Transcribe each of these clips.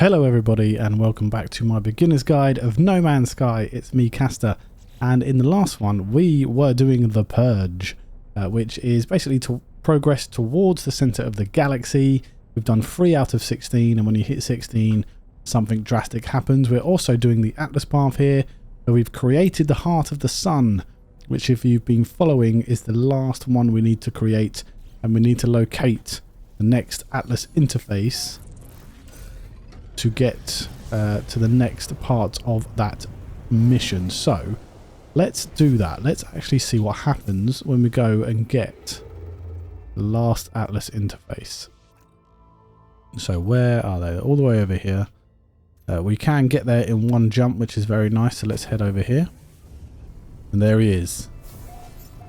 Hello everybody and welcome back to my beginner's guide of No Man's Sky. It's me, Caster, and in the last one we were doing the Purge, which is basically to progress towards the centre of the galaxy. We've done 3 out of 16, and when you hit 16 something drastic happens. We're also doing the Atlas path here, where we've created the heart of the sun, which if you've been following is the last one we need to create, and we need to locate the next Atlas interface to get to the next part of that mission. So let's do that. Let's actually see what happens when we go and get the last Atlas interface. So where are they? They're all the way over here. We can get there in one jump, which is very nice. So let's head over here. And there he is.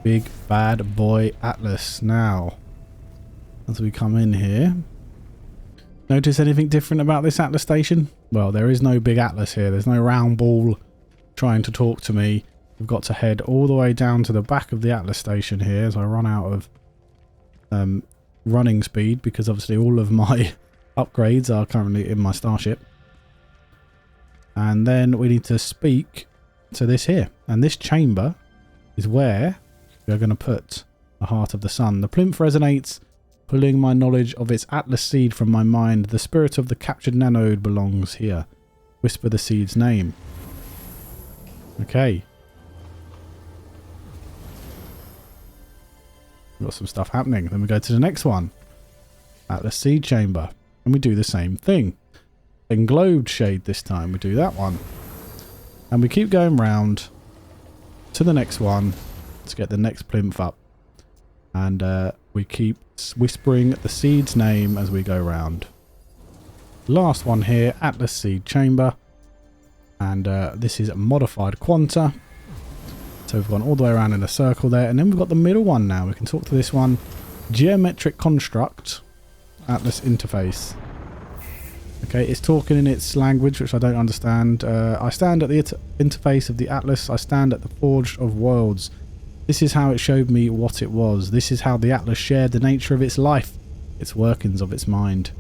Big bad boy Atlas. Now, as we come in here, notice anything different about this Atlas station? Well, there is no big Atlas here. There's no round ball trying to talk to me. We've got to head all the way down to the back of the Atlas station here as I run out of running speed, because obviously all of my upgrades are currently in my starship. And then we need to speak to this here. And this chamber is where we are going to put the heart of the sun. The plinth resonates, pulling my knowledge of its Atlas seed from my mind. The spirit of the captured nanode belongs here. Whisper the seed's name. Okay. We've got some stuff happening. Then we go to the next one. Atlas seed chamber. And we do the same thing. Englobed shade this time. We do that one. And we keep going round to the next one to get the next plinth up. And we keep whispering the seed's name as we go round. Last one here, Atlas seed chamber. And this is modified quanta. So we've gone all the way around in a circle there. And then we've got the middle one now. We can talk to this one. Geometric construct. Atlas interface. Okay, it's talking in its language, which I don't understand. I stand at the interface of the Atlas. I stand at the forge of worlds. This is how it showed me what it was. This is how the Atlas shared the nature of its life, its workings of its mind.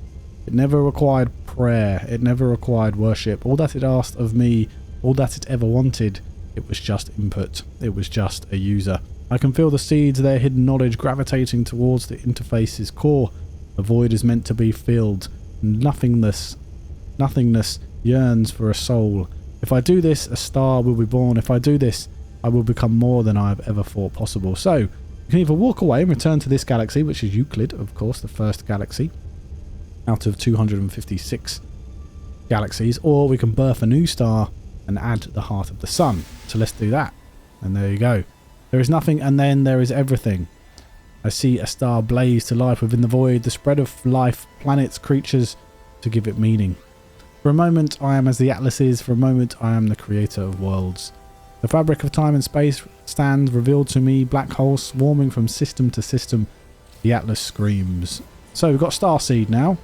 It never required prayer. It never required worship. All that it asked of me, all that it ever wanted, it was just input. It was just a user. I can feel the seeds of their hidden knowledge gravitating towards the interface's core. The void is meant to be filled. Nothingness yearns for a soul. If I do this, a star will be born. If I do this, I will become more than I have ever thought possible. So, you can either walk away and return to this galaxy, which is Euclid, of course, the first galaxy out of 256 galaxies, or we can birth a new star and add the heart of the sun. So let's do that. And there you go. There is nothing, and then there is everything. I see a star blaze to life within the void, the spread of life, planets, creatures, to give it meaning. For a moment, I am as the Atlas is. For a moment, I am the creator of worlds. The fabric of time and space stands revealed to me, black holes swarming from system to system. The Atlas screams. So we've got Starseed now,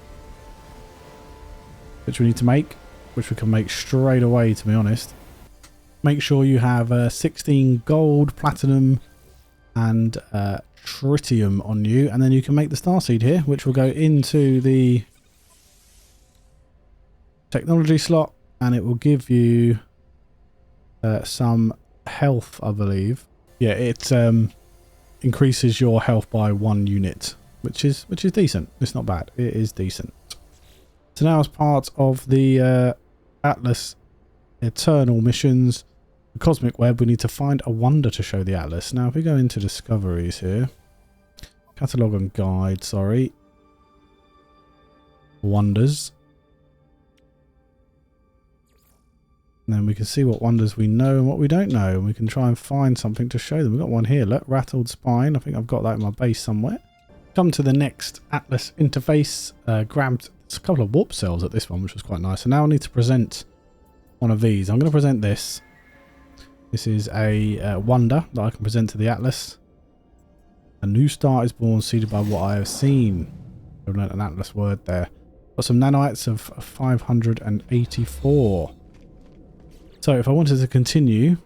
which we need to make, which we can make straight away, to be honest. Make sure you have 16 gold, platinum, and tritium on you, and then you can make the Starseed here, which will go into the technology slot, and it will give you some health, I believe. Yeah, it increases your health by 1 unit, which is decent. It's not bad. It is decent. So now, as part of the Atlas Eternal missions, the Cosmic Web, we need to find a wonder to show the Atlas. Now, if we go into discoveries here, catalogue and guide, sorry, wonders. And then we can see what wonders we know and what we don't know. And we can try and find something to show them. We've got one here. Look, rattled spine. I think I've got that in my base somewhere. Come to the next Atlas interface. Grabbed a couple of warp cells at this one, which was quite nice. And now I need to present one of these. I'm going to present this. This is a wonder that I can present to the Atlas. A new star is born, seeded by what I have seen. I've learned an Atlas word there. Got some nanites of 584. So if I wanted to continue,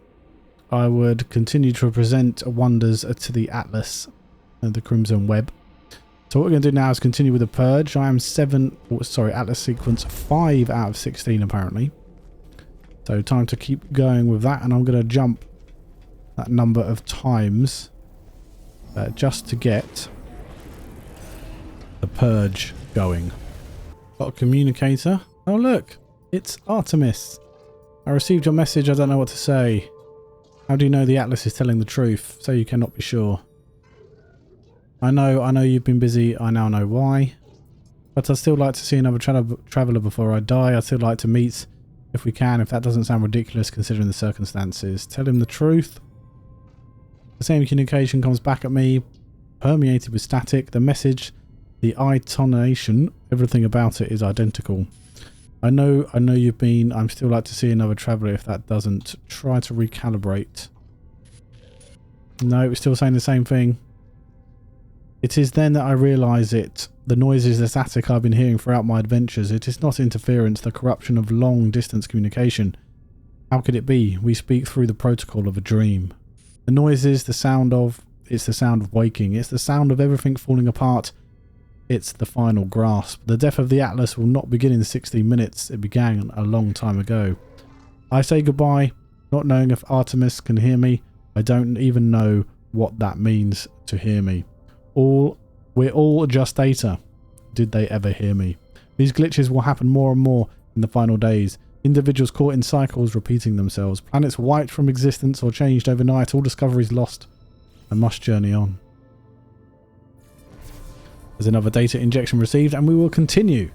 I would continue to present wonders to the Atlas and the Crimson Web. So what we're going to do now is continue with the Purge. I am Atlas sequence 5 out of 16 apparently. So time to keep going with that, and I'm going to jump that number of times just to get the Purge going. Got a communicator. Oh look, it's Artemis. I received your message. I don't know what to say. How do you know the Atlas is telling the truth? So you cannot be sure. I know you've been busy. I now know why. But I'd still like to see another traveller before I die. I'd still like to meet if we can, if that doesn't sound ridiculous considering the circumstances. Tell him the truth. The same communication comes back at me, permeated with static. The message, the intonation, everything about it is identical. I know you've been. I'm still like to see another traveller if that doesn't. Try to recalibrate. No, it's still saying the same thing. It is then that I realise it. The noises, the static I've been hearing throughout my adventures. It is not interference, the corruption of long distance communication. How could it be? We speak through the protocol of a dream. The noises, it's the sound of waking. It's the sound of everything falling apart. It's the final grasp. The death of the Atlas will not begin in 16 minutes. It began a long time ago. I say goodbye, not knowing if Artemis can hear me. I don't even know what that means to hear me. We're all just data. Did they ever hear me? These glitches will happen more and more in the final days. Individuals caught in cycles repeating themselves. Planets wiped from existence or changed overnight. All discoveries lost. I must journey on. There's another data injection received, and we will continue.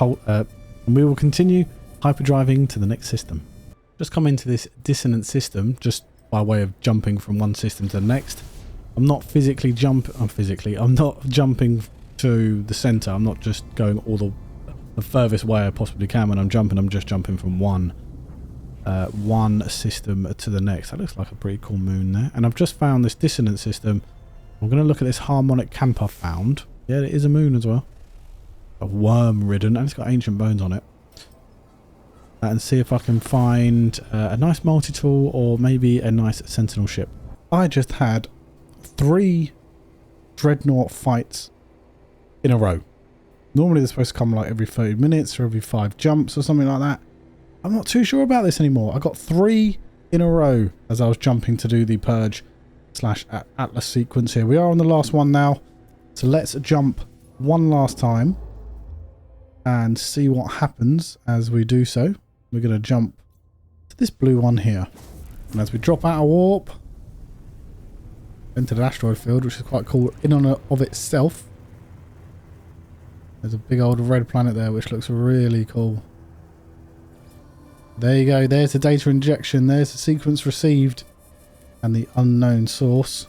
Hyperdriving to the next system. Just come into this dissonant system, just by way of jumping from one system to the next. I'm not I'm not jumping to the center. I'm not just going all the furthest way I possibly can when I'm jumping. I'm just jumping from one system to the next. That looks like a pretty cool moon there. And I've just found this dissonant system. I'm going to look at this harmonic camp I found. Yeah, it is a moon as well. A worm ridden, and it's got ancient bones on it. And see if I can find a nice multi-tool or maybe a nice sentinel ship. I just had 3 dreadnought fights in a row. Normally they're supposed to come like every 30 minutes or every 5 jumps or something like that. I'm not too sure about this anymore. I got 3 in a row as I was jumping to do the Purge / Atlas sequence here. We are on the last one now. So let's jump one last time and see what happens as we do so. We're going to jump to this blue one here. And as we drop out of warp into the asteroid field, which is quite cool in and of itself. There's a big old red planet there which looks really cool. There you go, there's the data injection, there's the sequence received and the unknown source.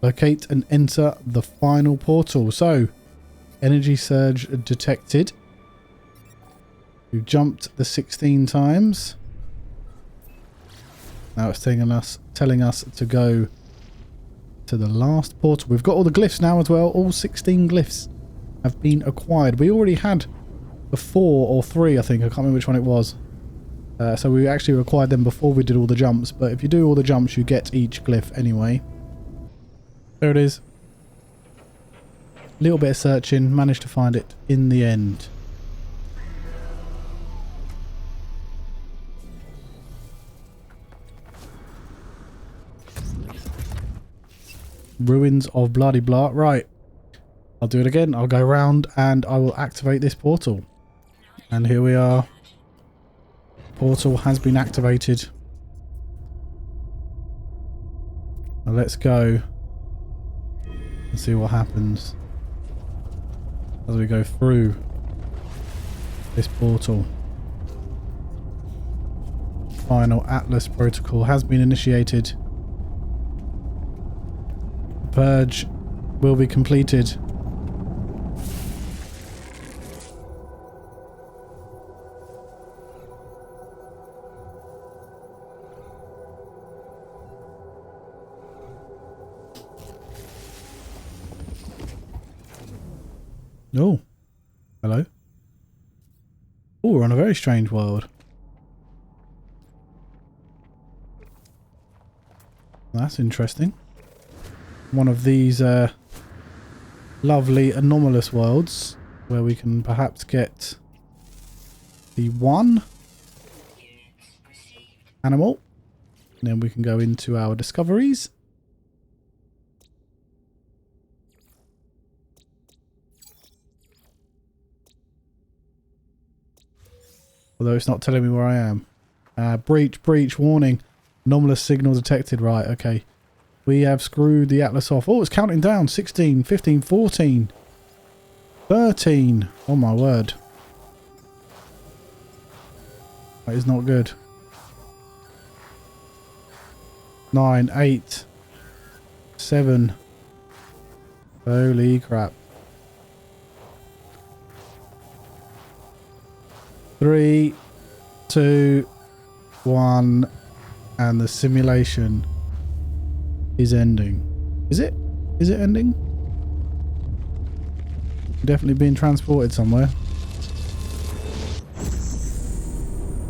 Locate and enter the final portal. So, energy surge detected. We've jumped the 16 times. Now it's telling us to go to the last portal. We've got all the glyphs now as well. All 16 glyphs have been acquired. We already had the 4 or 3, I think. I can't remember which one it was. So we actually acquired them before we did all the jumps. But if you do all the jumps, you get each glyph anyway. There it is. Little bit of searching. Managed to find it in the end. Ruins of bloody blah. Right. I'll do it again. I'll go around and I will activate this portal. And here we are. Portal has been activated. Now let's go and see what happens as we go through this portal. Final Atlas protocol has been initiated. Purge will be completed. Oh, hello. Oh, we're on a very strange world. That's interesting. One of these lovely anomalous worlds where we can perhaps get the one animal. And then we can go into our discoveries. Although it's not telling me where I am. Breach, warning. Anomalous signal detected. Right, okay. We have screwed the Atlas off. Oh, it's counting down. 16, 15, 14, 13. Oh my word. That is not good. 9, 8, 7. Holy crap. 3, 2, 1, and the simulation is ending. Is it? Is it ending? Definitely being transported somewhere.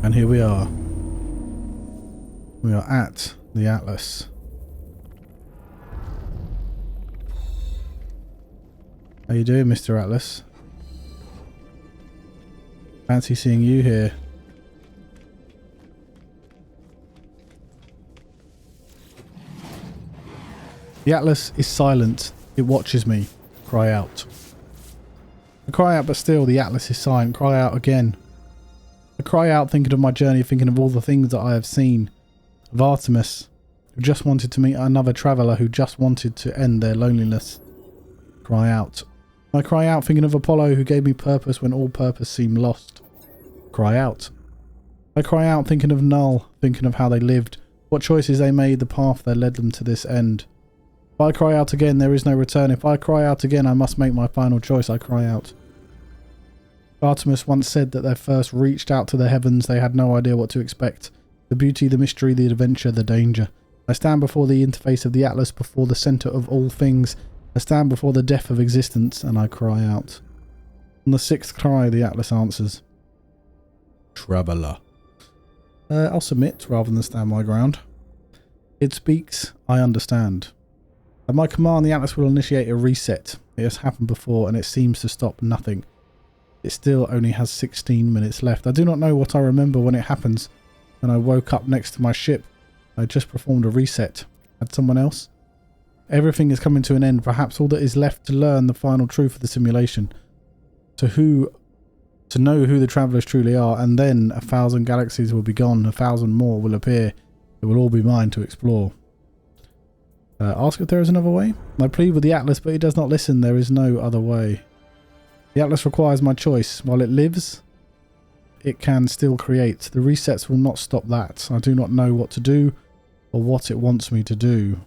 And here we are. We are at the Atlas. How you doing, Mr. Atlas? Fancy seeing you here. The Atlas is silent. It watches me. Cry out. I cry out, but still the Atlas is silent. Cry out again. I cry out thinking of my journey, thinking of all the things that I have seen. Of Artemis, who just wanted to meet another traveller who just wanted to end their loneliness. Cry out. I cry out thinking of Apollo, who gave me purpose when all purpose seemed lost. Cry out. I cry out thinking of Null, thinking of how they lived, what choices they made, the path that led them to this end. If I cry out again, there is no return. If I cry out again, I must make my final choice. I cry out. Artemis once said that they first reached out to the heavens, they had no idea what to expect. The beauty, the mystery, the adventure, the danger. I stand before the interface of the Atlas, before the centre of all things. I stand before the death of existence, and I cry out. On the sixth cry, the Atlas answers. Traveller. I'll submit, rather than stand my ground. It speaks, I understand. At my command, the Atlas will initiate a reset. It has happened before, and it seems to stop nothing. It still only has 16 minutes left. I do not know what I remember when it happens. When I woke up next to my ship, I just performed a reset. Had someone else? Everything is coming to an end. Perhaps all that is left to learn the final truth of the simulation. To know who the travellers truly are, and then 1,000 galaxies will be gone. 1,000 more will appear. It will all be mine to explore. Ask if there is another way. I plead with the Atlas, but he does not listen. There is no other way. The Atlas requires my choice. While it lives, it can still create. The resets will not stop that. I do not know what to do or what it wants me to do.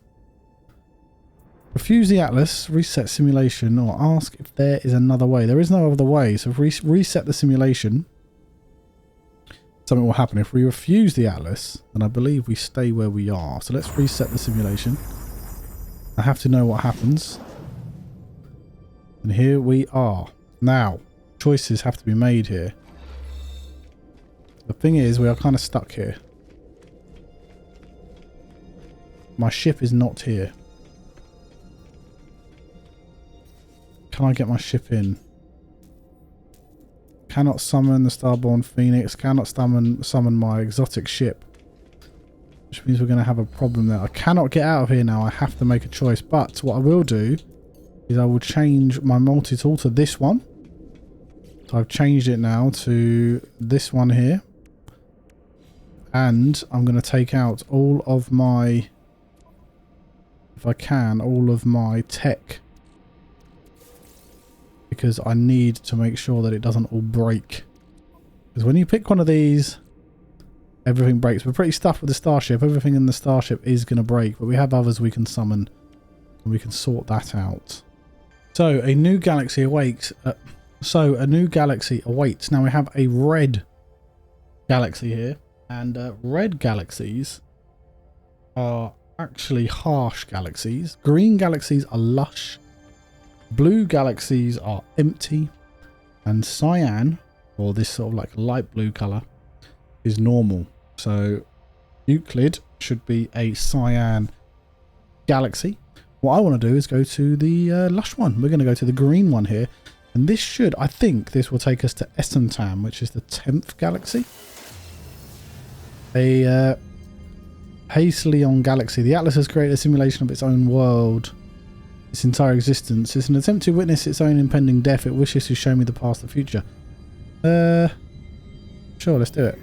Refuse the Atlas, reset simulation, or ask if there is another way. There is no other way, so if we reset the simulation, something will happen. If we refuse the Atlas, then I believe we stay where we are. So let's reset the simulation. I have to know what happens. And here we are. Now, choices have to be made here. The thing is, we are kind of stuck here. My ship is not here. Can I get my ship in? Cannot summon the Starborn Phoenix. Cannot summon my exotic ship. Which means we're going to have a problem there. I cannot get out of here now. I have to make a choice. But what I will do is I will change my multi-tool to this one. So I've changed it now to this one here. And I'm going to take out all of my, if I can, all of my tech. Because I need to make sure that it doesn't all break. Because when you pick one of these, everything breaks. We're pretty stuffed with the starship. Everything in the starship is going to break. But we have others we can summon. And we can sort that out. So, a new galaxy awaits. A new galaxy awaits. Now we have a red galaxy here. And red galaxies are actually harsh galaxies. Green galaxies are lush. Blue galaxies are empty. And cyan, or this sort of like light blue colour, is normal. So Euclid should be a cyan galaxy. What I want to do is go to the lush one. We're going to go to the green one here. And this should, I think, this will take us to Essentam, which is the 10th galaxy. A Hasleon galaxy. The Atlas has created a simulation of its own world, its entire existence. It's an attempt to witness its own impending death. It wishes to show me the past, the future. Sure, let's do it.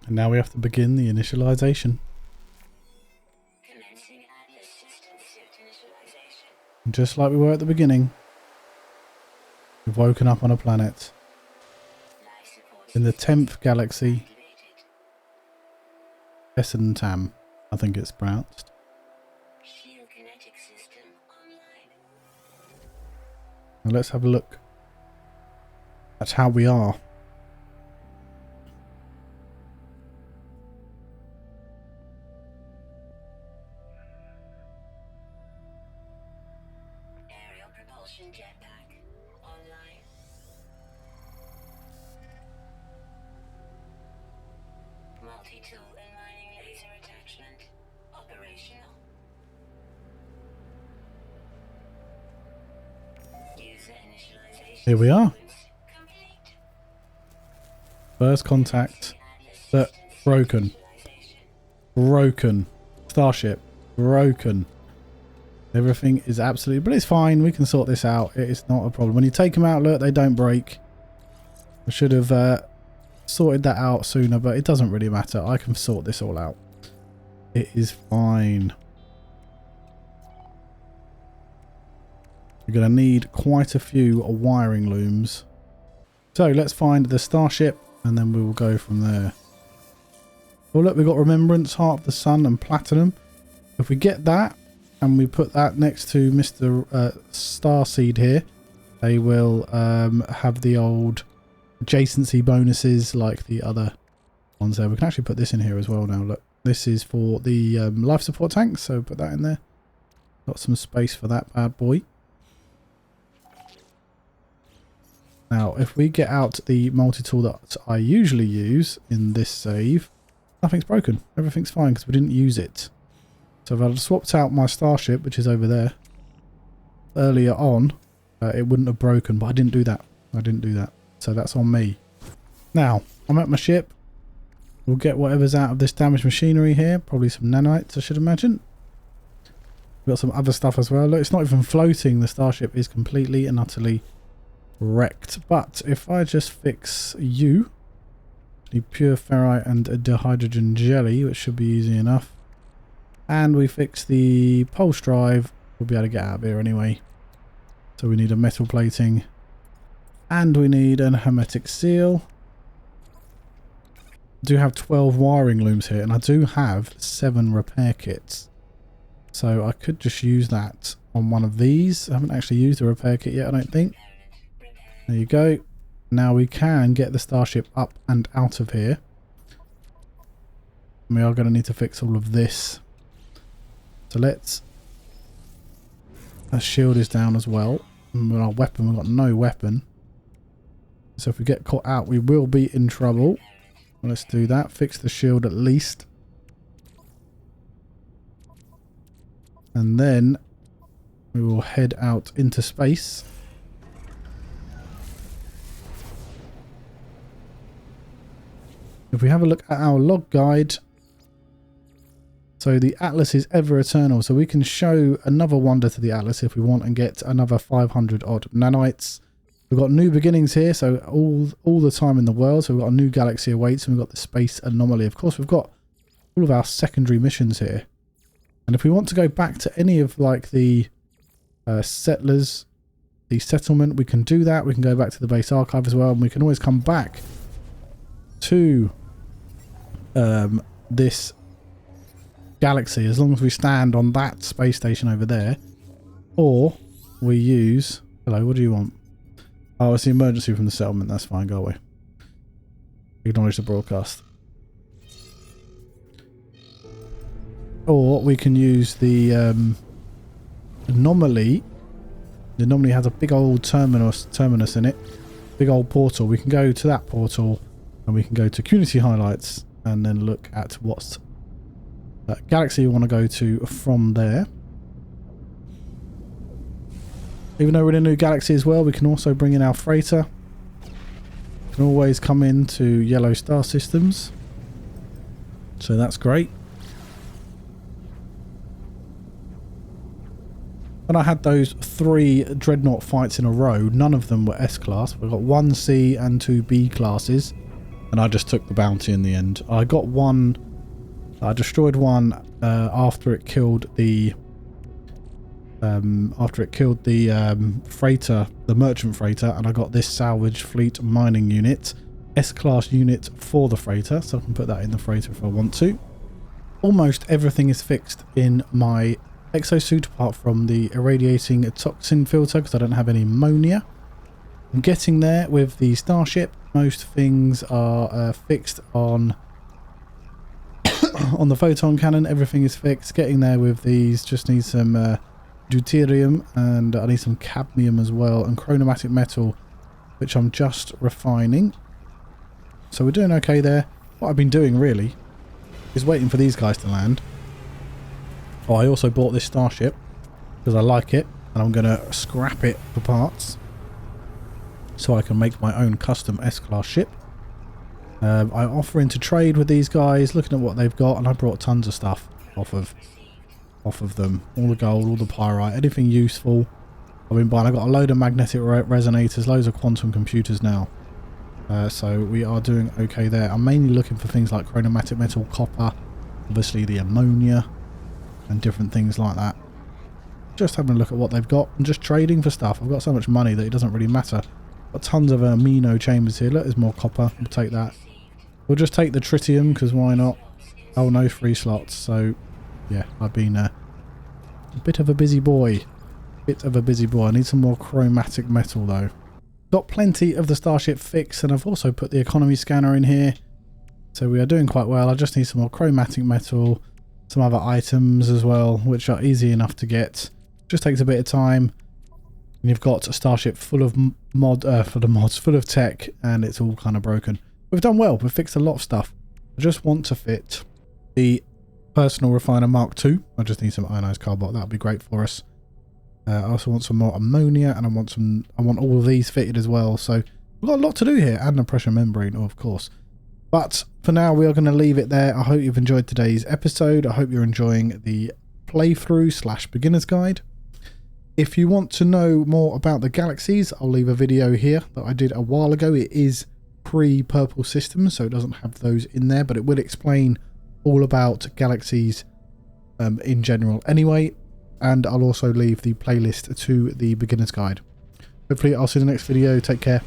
And now we have to begin the initialization. Commencing Atlas system suit initialization. And just like we were at the beginning, we've woken up on a planet Life support in the system 10th galaxy, activated. Essentam, I think it's pronounced. Shield kinetic system online. Now let's have a look. That's how we are. Aerial propulsion jetpack online. Multi-tool and mining laser attachment operational. User initialization Here we are. sequence complete. First contact, Atlas but system suit broken. initialization. Broken. Starship. Broken. Everything is absolutely... But it's fine. We can sort this out. It is not a problem. When you take them out, look, they don't break. I should have sorted that out sooner, but it doesn't really matter. I can sort this all out. It is fine. You're going to need quite a few wiring looms. So let's find the starship and then we will go from there. Oh look, we've got Remembrance, Heart of the Sun and Platinum. If we get that and we put that next to Mr. Starseed here, they will have the old adjacency bonuses like the other ones there. We can actually put this in here as well now. Look, this is for the life support tanks, so put that in there. Got some space for that bad boy. Now, if we get out the multi-tool that I usually use in this save, nothing's broken. Everything's fine because we didn't use it. So if I'd swapped out my starship, which is over there, earlier on, it wouldn't have broken, but I didn't do that. So that's on me. Now, I'm at my ship. We'll get whatever's out of this damaged machinery here. Probably some nanites, I should imagine. We've got some other stuff as well. Look, it's not even floating. The starship is completely and utterly wrecked. But if I just fix you, the pure ferrite and a dihydrogen jelly, which should be easy enough. And we fix the pulse drive, we'll be able to get out of here anyway. So we need a metal plating. And we need an hermetic seal. I do have 12 wiring looms here, and I do have 7 repair kits. So I could just use that on one of these. I haven't actually used a repair kit yet, I don't think. There you go. Now we can get the starship up and out of here. And we are going to need to fix all of this. So let's... Our shield is down as well. And with our weapon, we've got no weapon. So if we get caught out, we will be in trouble. Let's do that. Fix the shield at least. And then we will head out into space. If we have a look at our log guide, so the Atlas is ever eternal, so we can show another wonder to the Atlas if we want and get another 500 odd nanites. We've got new beginnings here, so all the time in the world. So we've got a new galaxy awaits, and we've got the space anomaly. Of course, we've got all of our secondary missions here. And if we want to go back to any of like the settlers, the settlement, we can do that. We can go back to the base archive as well, and we can always come back to this galaxy as long as we stand on that space station over there, or we use... Hello, what do you want? Oh, it's the emergency from the settlement. That's fine. Go away. Acknowledge the broadcast. Or we can use the anomaly. The anomaly has a big old terminus in it. Big old portal. We can go to that portal and we can go to community highlights and then look at what's galaxy you want to go to from there. Even though we're in a new galaxy as well, we can also bring in our freighter. We can always come into yellow star systems. So that's great. When I had those 3 dreadnought fights in a row, none of them were S-class. We've got 1 C and 2 B classes. And I just took the bounty in the end. I got one... I destroyed one after it killed the... freighter, the merchant freighter, and I got this salvage fleet mining unit, S-class unit for the freighter, so I can put that in the freighter if I want to. Almost everything is fixed in my exosuit apart from the irradiating toxin filter because I don't have any ammonia. I'm getting there with the starship. Most things are fixed on on the photon cannon. Everything is fixed. Getting there with these. Just need some deuterium, and I need some cadmium as well, and chromatic metal, which I'm just refining. So we're doing okay there. What I've been doing really is waiting for these guys to land. Oh, I also bought this starship because I like it, and I'm going to scrap it for parts so I can make my own custom S-class ship. I'm offering to trade with these guys, looking at what they've got, and I brought tons of stuff off of them. All the gold, all the pyrite, anything useful I've been buying. I've got a load of magnetic resonators, loads of quantum computers now. So we are doing okay there. I'm mainly looking for things like chromatic metal, copper, obviously the ammonia, and different things like that. Just having a look at what they've got and just trading for stuff. I've got so much money that it doesn't really matter. Got tons of amino chambers here. Look, there's more copper. We'll take that. We'll just take the tritium because why not? Oh, no free slots. So yeah, I've been a bit of a busy boy. I need some more chromatic metal though. Got plenty of the starship fixed, and I've also put the economy scanner in here. So we are doing quite well. I just need some more chromatic metal, some other items as well, which are easy enough to get. Just takes a bit of time. And you've got a starship full of full of tech, and it's all kind of broken. We've done well. We've fixed a lot of stuff. I just want to fit the personal refiner Mark II. I just need some ionized carbide. That would be great for us. I also want some more ammonia, and I want all of these fitted as well. So we've got a lot to do here, and a pressure membrane, of course. But for now, we are going to leave it there. I hope you've enjoyed today's episode. I hope you're enjoying the playthrough / beginner's guide. If you want to know more about the galaxies, I'll leave a video here that I did a while ago. It is pre-purple systems, so it doesn't have those in there, but it will explain all about galaxies in general anyway. And I'll also leave the playlist to the beginner's guide. Hopefully I'll see you in the next video. Take care.